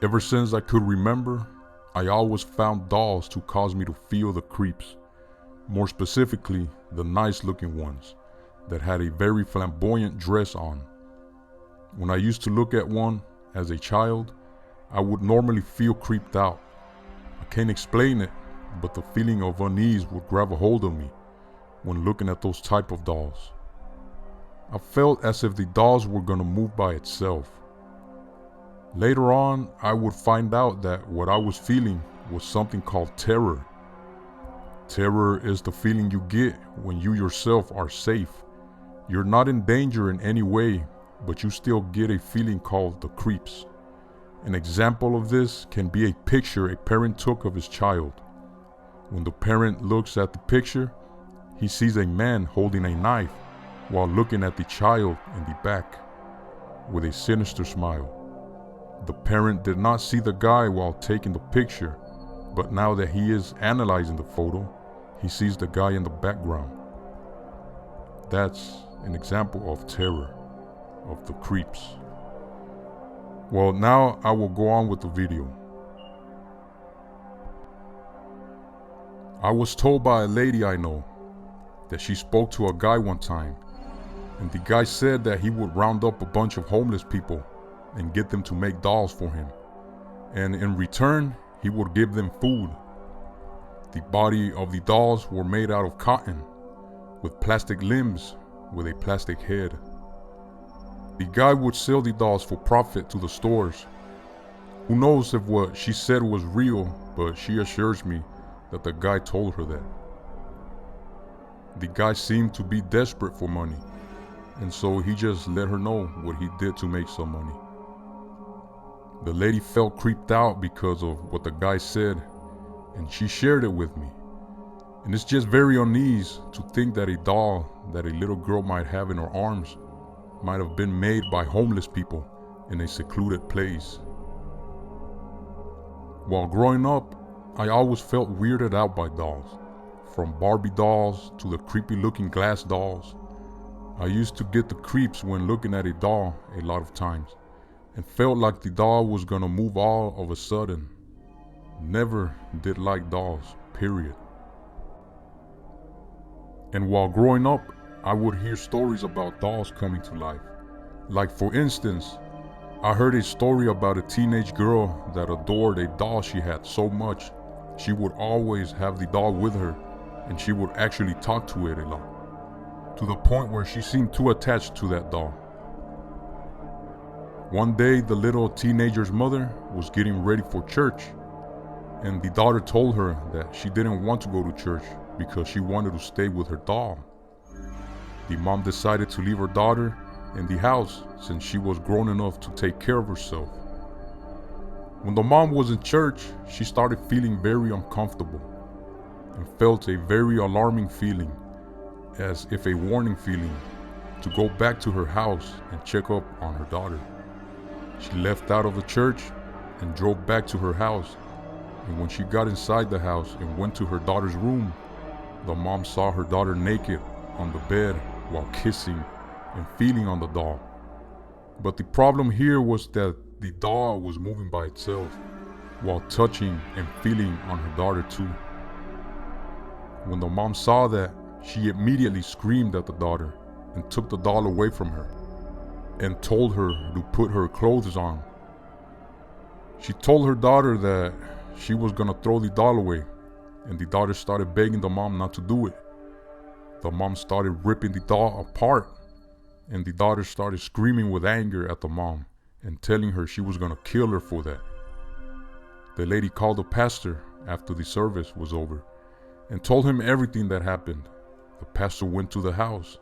Ever since I could remember, I always found dolls to cause me to feel the creeps. More specifically, the nice looking ones that had a very flamboyant dress on. When I used to look at one as a child, I would normally feel creeped out. I can't explain it, but the feeling of unease would grab a hold of me when looking at those type of dolls. I felt as if the dolls were gonna move by itself. Later on, I would find out that what I was feeling was something called terror. Terror is the feeling you get when you yourself are safe. You're not in danger in any way, but you still get a feeling called the creeps. An example of this can be a picture a parent took of his child. When the parent looks at the picture, he sees a man holding a knife while looking at the child in the back with a sinister smile. The parent did not see the guy while taking the picture, but now that he is analyzing the photo, he sees the guy in the background. That's an example of terror, of the creeps. Well, now I will go on with the video. I was told by a lady I know that she spoke to a guy one time, and the guy said that he would round up a bunch of homeless people and get them to make dolls for him, and in return he would give them food. The body of the dolls were made out of cotton with plastic limbs with a plastic head. The guy would sell the dolls for profit to the stores. Who knows if what she said was real, but she assures me that the guy told her that. The guy seemed to be desperate for money, and so he just let her know what he did to make some money. The lady felt creeped out because of what the guy said, and she shared it with me. And it's just very uneasy to think that a doll that a little girl might have in her arms might have been made by homeless people in a secluded place. While growing up, I always felt weirded out by dolls, from Barbie dolls to the creepy looking glass dolls. I used to get the creeps when looking at a doll a lot of times, and felt like the doll was gonna move all of a sudden. Never did like dolls, period. And while growing up, I would hear stories about dolls coming to life. Like for instance, I heard a story about a teenage girl that adored a doll she had so much, she would always have the doll with her, and she would actually talk to it a lot, to the point where she seemed too attached to that doll. One day, the little teenager's mother was getting ready for church, and the daughter told her that she didn't want to go to church because she wanted to stay with her doll. The mom decided to leave her daughter in the house since she was grown enough to take care of herself. When the mom was in church, she started feeling very uncomfortable and felt a very alarming feeling, as if a warning feeling, to go back to her house and check up on her daughter. She left out of the church and drove back to her house, and when she got inside the house and went to her daughter's room, the mom saw her daughter naked on the bed while kissing and feeling on the doll. But the problem here was that the doll was moving by itself while touching and feeling on her daughter too. When the mom saw that, she immediately screamed at the daughter and took the doll away from her and told her to put her clothes on. She told her daughter that she was gonna throw the doll away, and the daughter started begging the mom not to do it. The mom started ripping the doll apart, and the daughter started screaming with anger at the mom and telling her she was gonna kill her for that. The lady called the pastor after the service was over and told him everything that happened. The pastor went to the house.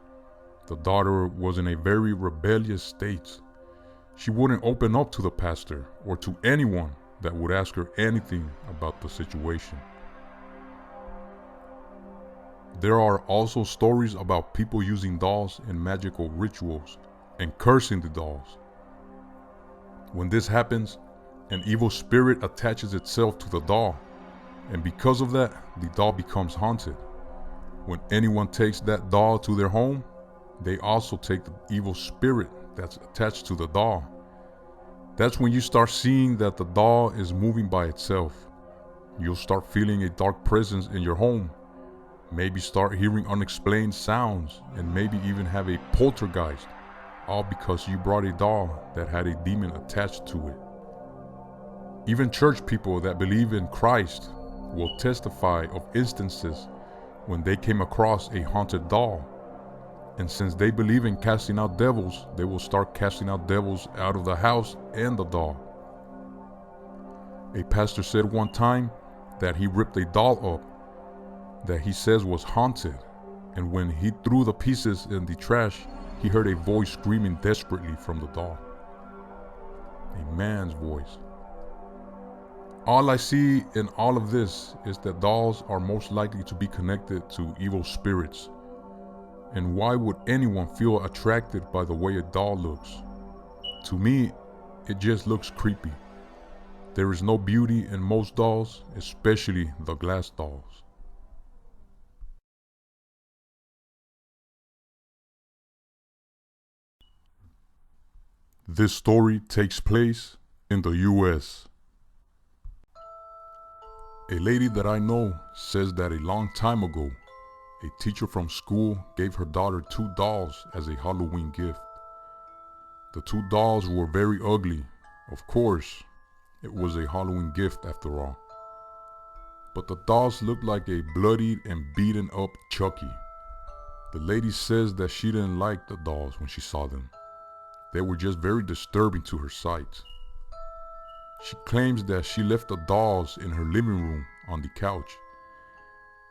The daughter was in a very rebellious state. She wouldn't open up to the pastor or to anyone that would ask her anything about the situation. There are also stories about people using dolls in magical rituals and cursing the dolls. When this happens, an evil spirit attaches itself to the doll, and because of that, the doll becomes haunted. When anyone takes that doll to their home, they also take the evil spirit that's attached to the doll. That's when you start seeing that the doll is moving by itself. You'll start feeling a dark presence in your home, maybe start hearing unexplained sounds, and maybe even have a poltergeist, all because you brought a doll that had a demon attached to it. Even church people that believe in Christ will testify of instances when they came across a haunted doll. And since they believe in casting out devils, they will start casting out devils out of the house and the doll. A pastor said one time that he ripped a doll up that he says was haunted, and when he threw the pieces in the trash, he heard a voice screaming desperately from the doll. A man's voice. All I see in all of this is that dolls are most likely to be connected to evil spirits. And why would anyone feel attracted by the way a doll looks? To me, it just looks creepy. There is no beauty in most dolls, especially the glass dolls. This story takes place in the US. A lady that I know says that a long time ago, a teacher from school gave her daughter 2 dolls as a Halloween gift. The 2 dolls were very ugly. Of course, it was a Halloween gift after all. But the dolls looked like a bloodied and beaten up Chucky. The lady says that she didn't like the dolls when she saw them. They were just very disturbing to her sight. She claims that she left the dolls in her living room on the couch,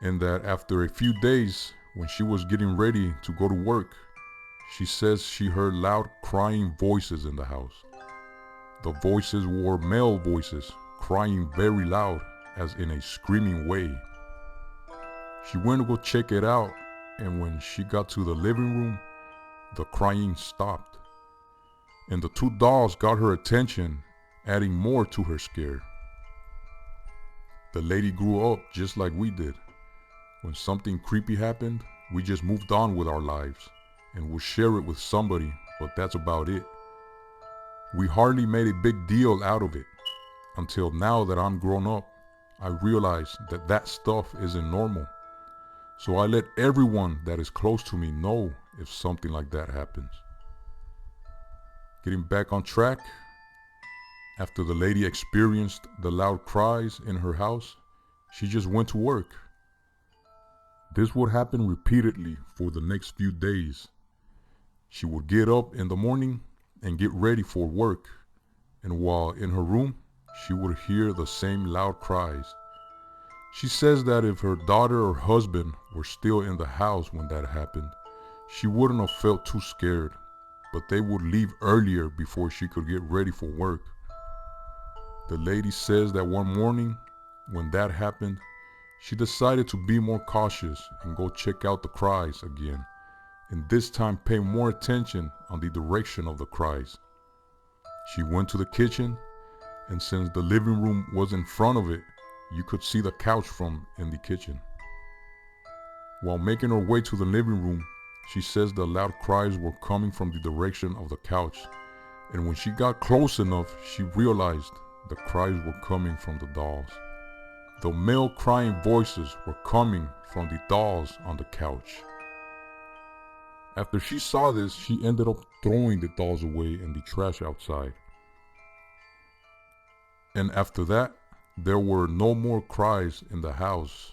and that after a few days, when she was getting ready to go to work, she says she heard loud crying voices in the house. The voices were male voices, crying very loud, as in a screaming way. She went to go check it out, and when she got to the living room, the crying stopped. And the 2 dolls got her attention, adding more to her scare. The lady grew up just like we did. When something creepy happened, we just moved on with our lives and would share it with somebody, but that's about it. We hardly made a big deal out of it. Until now that I'm grown up, I realize that that stuff isn't normal. So I let everyone that is close to me know if something like that happens. Getting back on track, after the lady experienced the loud cries in her house, she just went to work. This would happen repeatedly for the next few days. She would get up in the morning and get ready for work, and while in her room, she would hear the same loud cries. She says that if her daughter or husband were still in the house when that happened, she wouldn't have felt too scared, but they would leave earlier before she could get ready for work. The lady says that one morning, when that happened, she decided to be more cautious and go check out the cries again, and this time pay more attention on the direction of the cries. She went to the kitchen, and since the living room was in front of it, you could see the couch from in the kitchen. While making her way to the living room, she says the loud cries were coming from the direction of the couch, and when she got close enough, she realized the cries were coming from the dolls. The male crying voices were coming from the dolls on the couch. After she saw this, she ended up throwing the dolls away in the trash outside. And after that, there were no more cries in the house